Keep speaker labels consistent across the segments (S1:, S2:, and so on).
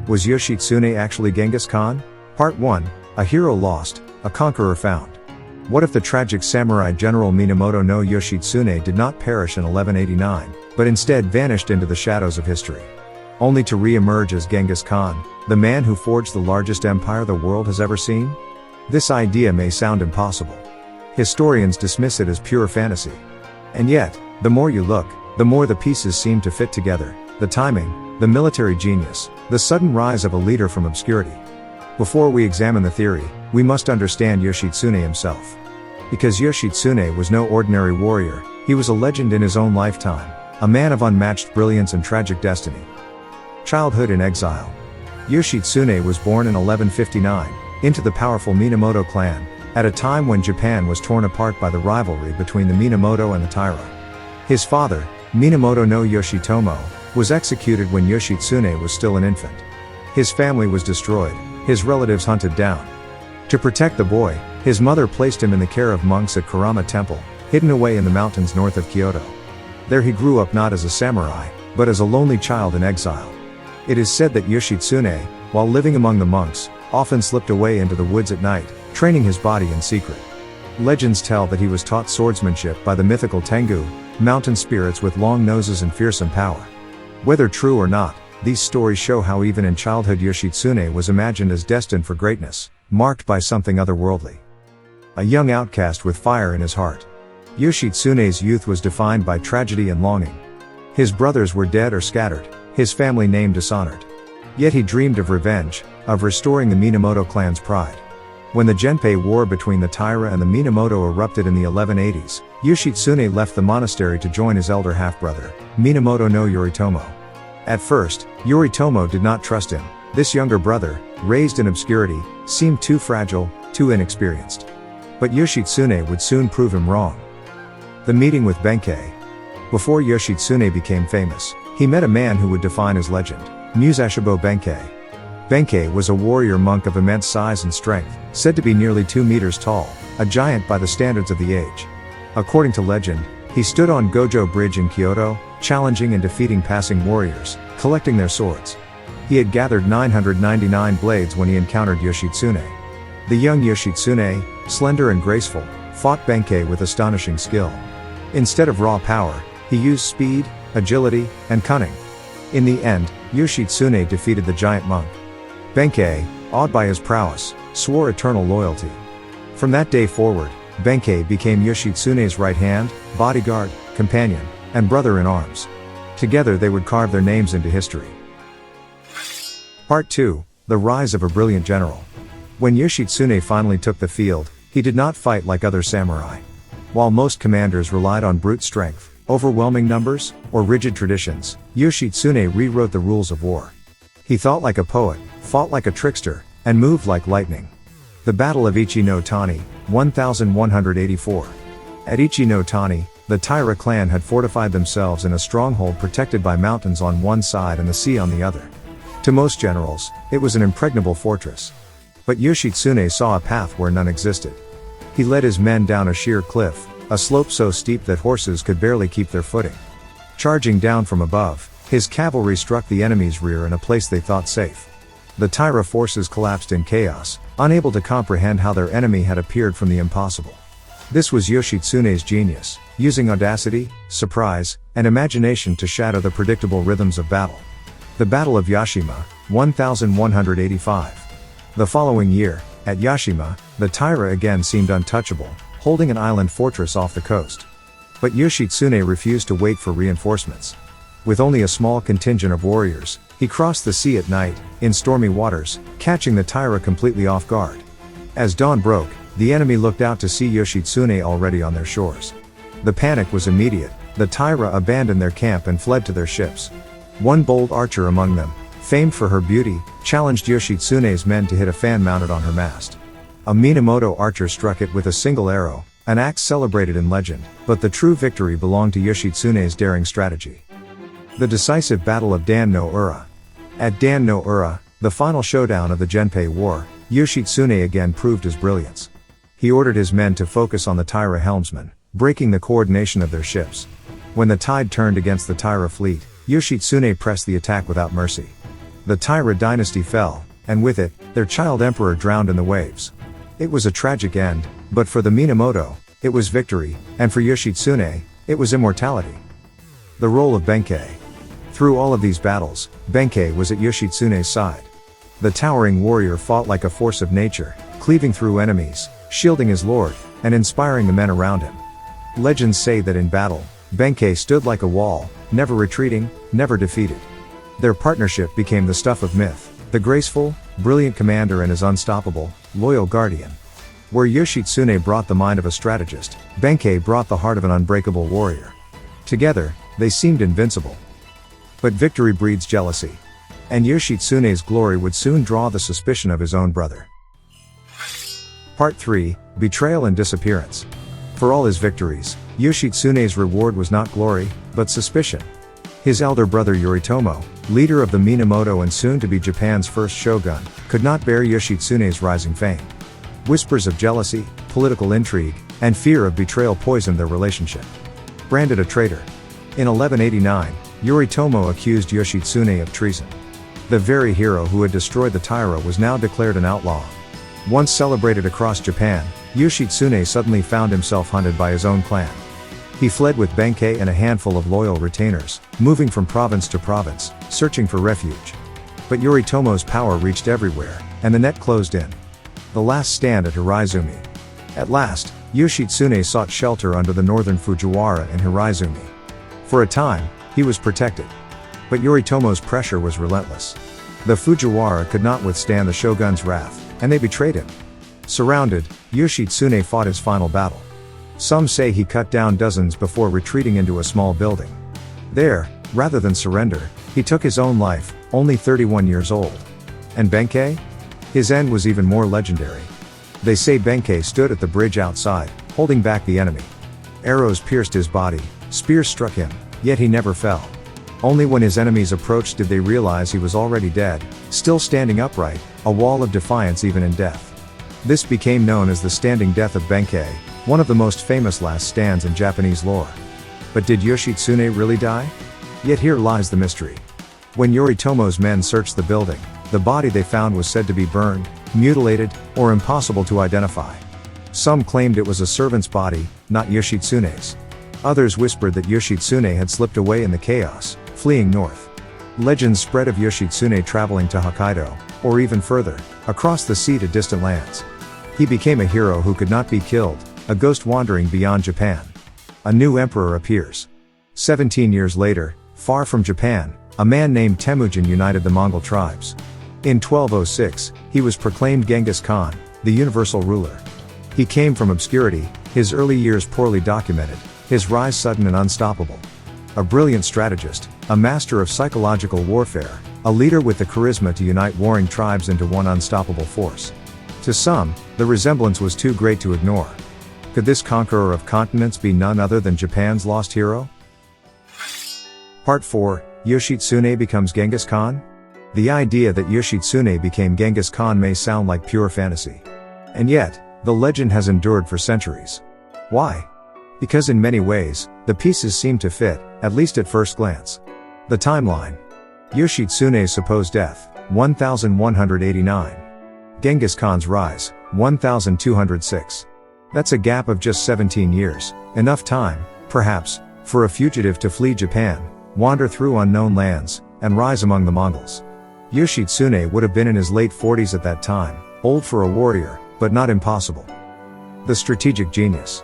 S1: Was Yoshitsune actually Genghis Khan? Part 1, A Hero Lost, a Conqueror Found. What if the tragic samurai general Minamoto no Yoshitsune did not perish in 1189, but instead vanished into the shadows of history? Only to re-emerge as Genghis Khan, the man who forged the largest empire the world has ever seen? This idea may sound impossible. Historians dismiss it as pure fantasy. And yet, the more you look, the more the pieces seem to fit together: the timing, the military genius, the sudden rise of a leader from obscurity. Before we examine the theory, we must understand Yoshitsune himself. Because Yoshitsune was no ordinary warrior, he was a legend in his own lifetime, a man of unmatched brilliance and tragic destiny. Childhood in exile. Yoshitsune was born in 1159, into the powerful Minamoto clan, at a time when Japan was torn apart by the rivalry between the Minamoto and the Taira. His father, Minamoto no Yoshitomo, was executed when Yoshitsune was still an infant. His family was destroyed, his relatives hunted down. To protect the boy, his mother placed him in the care of monks at Karama Temple, hidden away in the mountains north of Kyoto. There he grew up not as a samurai, but as a lonely child in exile. It is said that Yoshitsune, while living among the monks, often slipped away into the woods at night, training his body in secret. Legends tell that he was taught swordsmanship by the mythical Tengu, mountain spirits with long noses and fearsome power. Whether true or not, these stories show how even in childhood Yoshitsune was imagined as destined for greatness, marked by something otherworldly. A young outcast with fire in his heart. Yoshitsune's youth was defined by tragedy and longing. His brothers were dead or scattered, his family name dishonored. Yet he dreamed of revenge, of restoring the Minamoto clan's pride. When the Genpei War between the Taira and the Minamoto erupted in the 1180s, Yoshitsune left the monastery to join his elder half-brother, Minamoto no Yoritomo. At first, Yoritomo did not trust him. This younger brother, raised in obscurity, seemed too fragile, too inexperienced. But Yoshitsune would soon prove him wrong. The meeting with Benkei. Before Yoshitsune became famous, he met a man who would define his legend, Musashibo Benkei. Benkei was a warrior monk of immense size and strength, said to be nearly 2 meters tall, a giant by the standards of the age. According to legend, he stood on Gojo Bridge in Kyoto, challenging and defeating passing warriors, collecting their swords. He had gathered 999 blades when he encountered Yoshitsune. The young Yoshitsune, slender and graceful, fought Benkei with astonishing skill. Instead of raw power, he used speed, agility, and cunning. In the end, Yoshitsune defeated the giant monk. Benkei, awed by his prowess, swore eternal loyalty. From that day forward, Benkei became Yoshitsune's right hand, bodyguard, companion, and brother in arms. Together they would carve their names into history. Part 2, The Rise of a Brilliant General. When Yoshitsune finally took the field, he did not fight like other samurai. While most commanders relied on brute strength, overwhelming numbers, or rigid traditions, Yoshitsune rewrote the rules of war. He thought like a poet, fought like a trickster, and moved like lightning. The Battle of Ichi no Tani, 1184. At Ichi no Tani, the Taira clan had fortified themselves in a stronghold protected by mountains on one side and the sea on the other. To most generals, it was an impregnable fortress. But Yoshitsune saw a path where none existed. He led his men down a sheer cliff, a slope so steep that horses could barely keep their footing. Charging down from above, his cavalry struck the enemy's rear in a place they thought safe. The Taira forces collapsed in chaos, unable to comprehend how their enemy had appeared from the impossible. This was Yoshitsune's genius, using audacity, surprise, and imagination to shatter the predictable rhythms of battle. The Battle of Yashima, 1185. The following year, at Yashima, the Taira again seemed untouchable, holding an island fortress off the coast. But Yoshitsune refused to wait for reinforcements. With only a small contingent of warriors, he crossed the sea at night, in stormy waters, catching the Taira completely off guard. As dawn broke, the enemy looked out to see Yoshitsune already on their shores. The panic was immediate. The Taira abandoned their camp and fled to their ships. One bold archer among them, famed for her beauty, challenged Yoshitsune's men to hit a fan mounted on her mast. A Minamoto archer struck it with a single arrow, an act celebrated in legend, but the true victory belonged to Yoshitsune's daring strategy. The decisive Battle of Dan no Ura. At Dan no Ura, the final showdown of the Genpei War, Yoshitsune again proved his brilliance. He ordered his men to focus on the Taira helmsmen, breaking the coordination of their ships. When the tide turned against the Taira fleet, Yoshitsune pressed the attack without mercy. The Taira dynasty fell, and with it, their child emperor drowned in the waves. It was a tragic end, but for the Minamoto, it was victory, and for Yoshitsune, it was immortality. The role of Benkei. Through all of these battles, Benkei was at Yoshitsune's side. The towering warrior fought like a force of nature, cleaving through enemies, shielding his lord, and inspiring the men around him. Legends say that in battle, Benkei stood like a wall, never retreating, never defeated. Their partnership became the stuff of myth, the graceful, brilliant commander and his unstoppable, loyal guardian. Where Yoshitsune brought the mind of a strategist, Benkei brought the heart of an unbreakable warrior. Together, they seemed invincible. But victory breeds jealousy. And Yoshitsune's glory would soon draw the suspicion of his own brother. Part 3, Betrayal and Disappearance. For all his victories, Yoshitsune's reward was not glory, but suspicion. His elder brother Yoritomo, leader of the Minamoto and soon to be Japan's first shogun, could not bear Yoshitsune's rising fame. Whispers of jealousy, political intrigue, and fear of betrayal poisoned their relationship. Branded a traitor. In 1189, Yoritomo accused Yoshitsune of treason. The very hero who had destroyed the Taira was now declared an outlaw. Once celebrated across Japan, Yoshitsune suddenly found himself hunted by his own clan. He fled with Benkei and a handful of loyal retainers, moving from province to province, searching for refuge. But Yoritomo's power reached everywhere, and the net closed in. The last stand at Hiraizumi. At last, Yoshitsune sought shelter under the northern Fujiwara in Hiraizumi. For a time, he was protected. But Yoritomo's pressure was relentless. The Fujiwara could not withstand the shogun's wrath, and they betrayed him. Surrounded, Yoshitsune fought his final battle. Some say he cut down dozens before retreating into a small building. There, rather than surrender, he took his own life, only 31 years old. And Benkei? His end was even more legendary. They say Benkei stood at the bridge outside, holding back the enemy. Arrows pierced his body, spears struck him, yet he never fell. Only when his enemies approached did they realize he was already dead, still standing upright, a wall of defiance even in death. This became known as the standing death of Benkei, one of the most famous last stands in Japanese lore. But did Yoshitsune really die? Yet here lies the mystery. When Yoritomo's men searched the building, the body they found was said to be burned, mutilated, or impossible to identify. Some claimed it was a servant's body, not Yoshitsune's. Others whispered that Yoshitsune had slipped away in the chaos, fleeing north. Legends spread of Yoshitsune traveling to Hokkaido, or even further, across the sea to distant lands. He became a hero who could not be killed, a ghost wandering beyond Japan. A new emperor appears. 17 years later, far from Japan, a man named Temujin united the Mongol tribes. In 1206, he was proclaimed Genghis Khan, the universal ruler. He came from obscurity, his early years poorly documented, his rise sudden and unstoppable. A brilliant strategist, a master of psychological warfare, a leader with the charisma to unite warring tribes into one unstoppable force. To some, the resemblance was too great to ignore. Could this conqueror of continents be none other than Japan's lost hero? Part 4, Yoshitsune becomes Genghis Khan? The idea that Yoshitsune became Genghis Khan may sound like pure fantasy. And yet, the legend has endured for centuries. Why? Because in many ways, the pieces seem to fit, at least at first glance. The timeline. Yoshitsune's supposed death, 1189. Genghis Khan's rise, 1206. That's a gap of just 17 years, enough time, perhaps, for a fugitive to flee Japan, wander through unknown lands, and rise among the Mongols. Yoshitsune would have been in his late 40s at that time, old for a warrior, but not impossible. The strategic genius.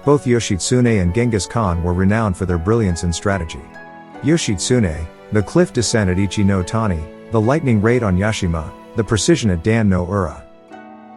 S1: Both Yoshitsune and Genghis Khan were renowned for their brilliance in strategy. Yoshitsune, the cliff descent at Ichi no Tani, the lightning raid on Yashima, the precision at Dan no Ura.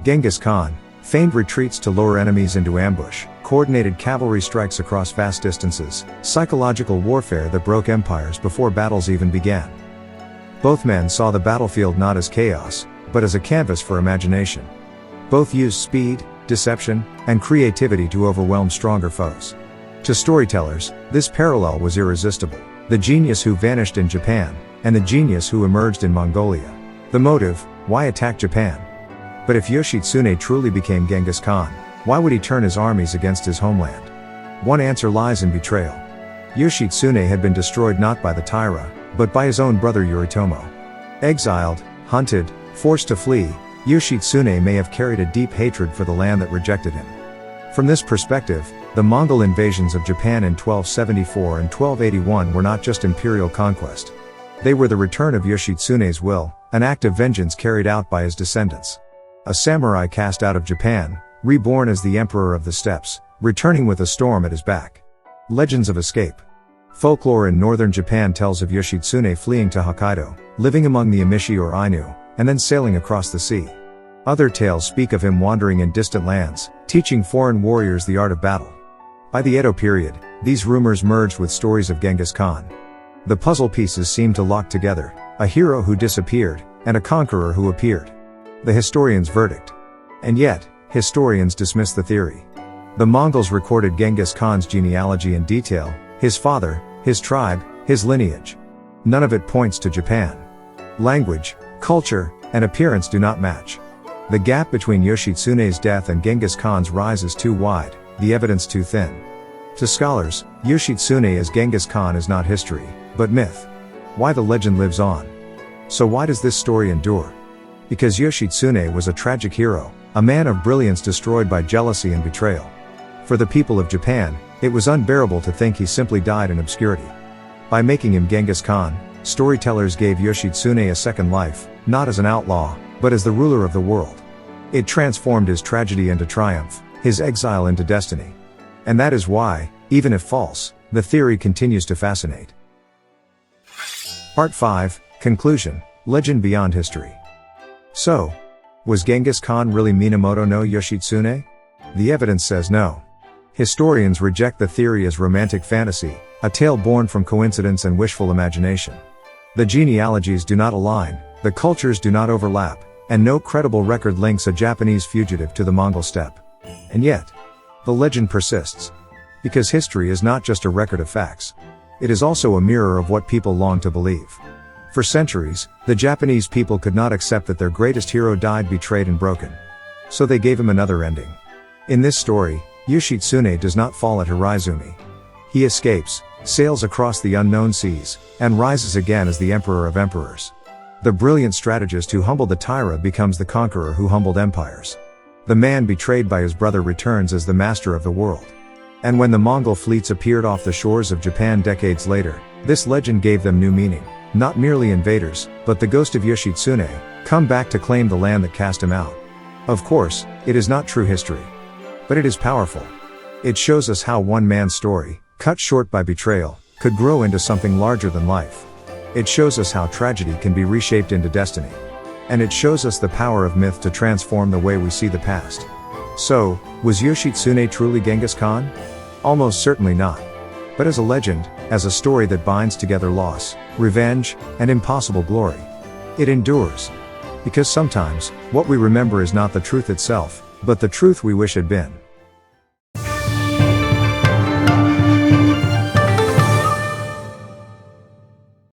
S1: Genghis Khan, feigned retreats to lure enemies into ambush, coordinated cavalry strikes across vast distances, psychological warfare that broke empires before battles even began. Both men saw the battlefield not as chaos, but as a canvas for imagination. Both used speed, deception, and creativity to overwhelm stronger foes. To storytellers, this parallel was irresistible. The genius who vanished in Japan, and the genius who emerged in Mongolia. The motive, why attack Japan? But if Yoshitsune truly became Genghis Khan, why would he turn his armies against his homeland? One answer lies in betrayal. Yoshitsune had been destroyed not by the Taira, but by his own brother Yoritomo. Exiled, hunted, forced to flee, Yoshitsune may have carried a deep hatred for the land that rejected him. From this perspective, the Mongol invasions of Japan in 1274 and 1281 were not just imperial conquest. They were the return of Yoshitsune's will, an act of vengeance carried out by his descendants. A samurai cast out of Japan, reborn as the Emperor of the Steppes, returning with a storm at his back. Legends of escape. Folklore in northern Japan tells of Yoshitsune fleeing to Hokkaido, living among the Emishi or Ainu, and then sailing across the sea. Other tales speak of him wandering in distant lands, teaching foreign warriors the art of battle. By the Edo period, these rumors merged with stories of Genghis Khan. The puzzle pieces seemed to lock together, a hero who disappeared, and a conqueror who appeared. The historian's verdict. And yet, historians dismiss the theory. The Mongols recorded Genghis Khan's genealogy in detail, his father, his tribe, his lineage. None of it points to Japan. Language, culture, and appearance do not match. The gap between Yoshitsune's death and Genghis Khan's rise is too wide, the evidence too thin. To scholars, Yoshitsune as Genghis Khan is not history, but myth. Why the legend lives on. So why does this story endure? Because Yoshitsune was a tragic hero, a man of brilliance destroyed by jealousy and betrayal. For the people of Japan, it was unbearable to think he simply died in obscurity. By making him Genghis Khan, storytellers gave Yoshitsune a second life, not as an outlaw, but as the ruler of the world. It transformed his tragedy into triumph, his exile into destiny. And that is why, even if false, the theory continues to fascinate. Part 5, Conclusion, Legend Beyond History. So, was Genghis Khan really Minamoto no Yoshitsune? The evidence says no. Historians reject the theory as romantic fantasy, a tale born from coincidence and wishful imagination. The genealogies do not align, the cultures do not overlap, and no credible record links a Japanese fugitive to the Mongol steppe. And yet, the legend persists. Because history is not just a record of facts. It is also a mirror of what people long to believe. For centuries, the Japanese people could not accept that their greatest hero died betrayed and broken. So they gave him another ending. In this story, Yoshitsune does not fall at Hiraizumi. He escapes, sails across the unknown seas, and rises again as the Emperor of Emperors. The brilliant strategist who humbled the Taira becomes the conqueror who humbled empires. The man betrayed by his brother returns as the master of the world. And when the Mongol fleets appeared off the shores of Japan decades later, this legend gave them new meaning. Not merely invaders, but the ghost of Yoshitsune, come back to claim the land that cast him out. Of course, it is not true history. But it is powerful. It shows us how one man's story, cut short by betrayal, could grow into something larger than life. It shows us how tragedy can be reshaped into destiny. And it shows us the power of myth to transform the way we see the past. So, was Yoshitsune truly Genghis Khan? Almost certainly not. But as a legend, as a story that binds together loss, revenge, and impossible glory. It endures. Because sometimes, what we remember is not the truth itself, but the truth we wish had been.